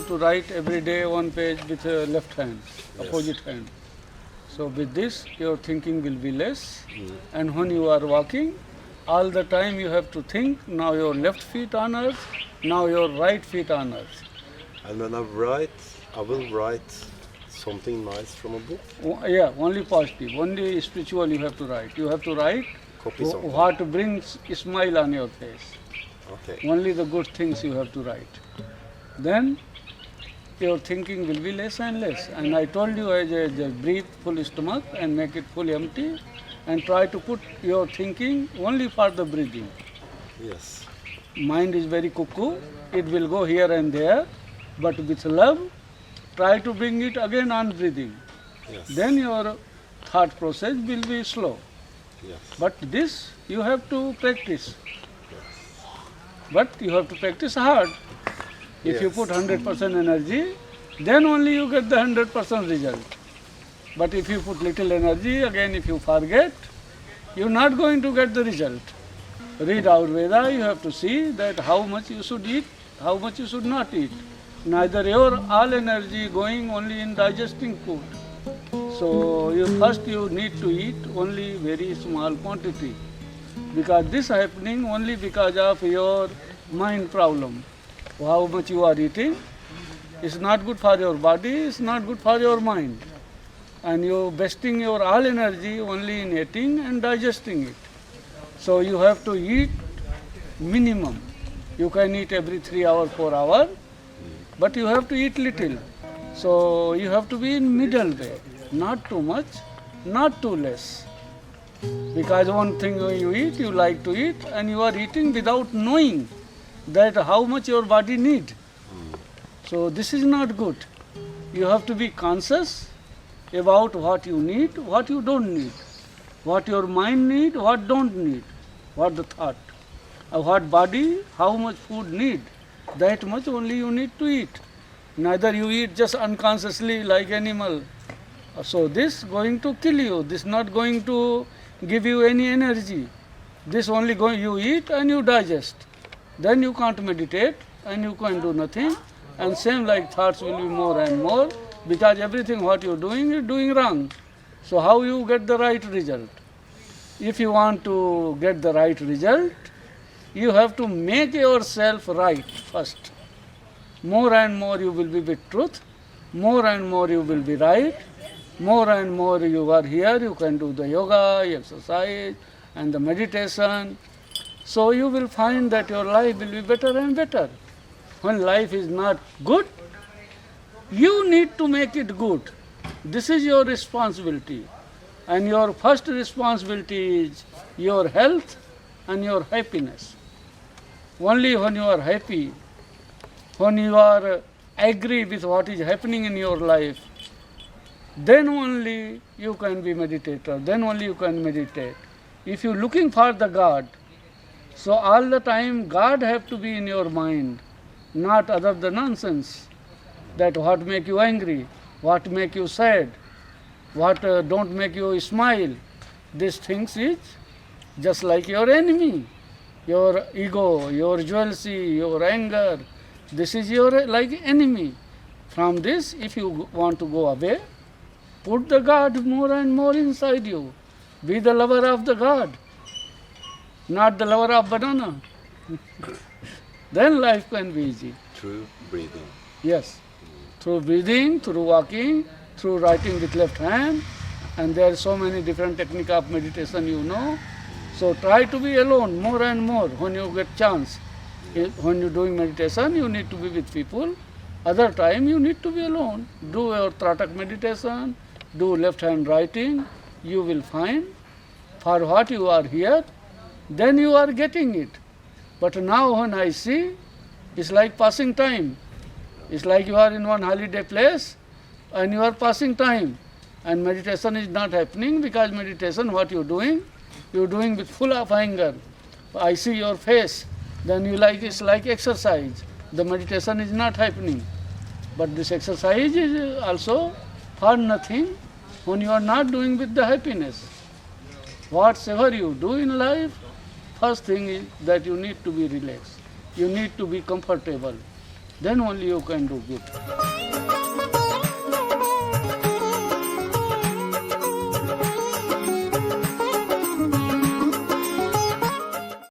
have to write every day one page with left hand, opposite hand. So with this, your thinking will be less. And when you are walking, all the time you have to think, now your left feet on earth, now your right feet on earth. And when I will write something nice from a book. Yeah, only positive, only spiritual you have to write. You have to write Copy something. what brings a smile on your face. Okay. Only the good things you have to write. Then your thinking will be less and less. And I told you, just breathe full stomach and make it full empty, and try to put your thinking only for the breathing. Yes. Mind is very cuckoo, it will go here and there, but with love, try to bring it again on breathing. Yes. Then your thought process will be slow. Yes. But this you have to practice. But you have to practice hard. If you Yes. put 100% energy, then only you get the 100% result. But if you put little energy, again if you forget, you're not going to get the result. Read our Veda, you have to see that how much you should eat, how much you should not eat. Neither your all energy going only in digesting food. So you need to eat only very small quantity. Because this happening only because of your mind problem. How much you are eating is not good for your body, it's not good for your mind. And you're wasting your all energy only in eating and digesting it. So you have to eat minimum. You can eat every 3 hours, 4 hours, but you have to eat little. So you have to be in middle way, not too much, not too less. Because one thing you eat, you like to eat, and you are eating without knowing that how much your body need. So this is not good. You have to be conscious about what you need, what you don't need, what your mind need, what don't need, what the thought, what body, how much food need, that much only you need to eat. Neither you eat just unconsciously like animal. So this going to kill you, this not going to give you any energy. This only you eat and you digest. Then you can't meditate and you can do nothing, and same like thoughts will be more and more, because everything what you're doing wrong. So how you get the right result? If you want to get the right result, you have to make yourself right first. More and more you will be with truth, more and more you will be right, more and more you are here, you can do the yoga, exercise and the meditation. So you will find that your life will be better and better. When life is not good, you need to make it good. This is your responsibility. And your first responsibility is your health and your happiness. Only when you are happy, when you are agree with what is happening in your life, then only you can be meditator, then only you can meditate. If you are looking for the God, so all the time God have to be in your mind, not other the nonsense. That what make you angry, what make you sad, what don't make you smile. These things is just like your enemy, your ego, your jealousy, your anger. This is your like enemy. From this, if you want to go away, put the God more and more inside you. Be the lover of the God, not the lover of banana. Then life can be easy. Through breathing. Yes. Through breathing, through walking, through writing with left hand, and there are so many different techniques of meditation, you know. So try to be alone more and more when you get chance. When you're doing meditation, you need to be with people. Other time, you need to be alone. Do your Tratak meditation, do left hand writing. You will find for what you are here, then you are getting it. But now when I see, it's like passing time. It's like you are in one holiday place and you are passing time. And meditation is not happening, because meditation, what you're doing with full of anger. I see your face, then you like it's like exercise. The meditation is not happening. But this exercise is also for nothing when you are not doing with the happiness. Whatever you do in life, first thing is that you need to be relaxed. You need to be comfortable. then only you can do good.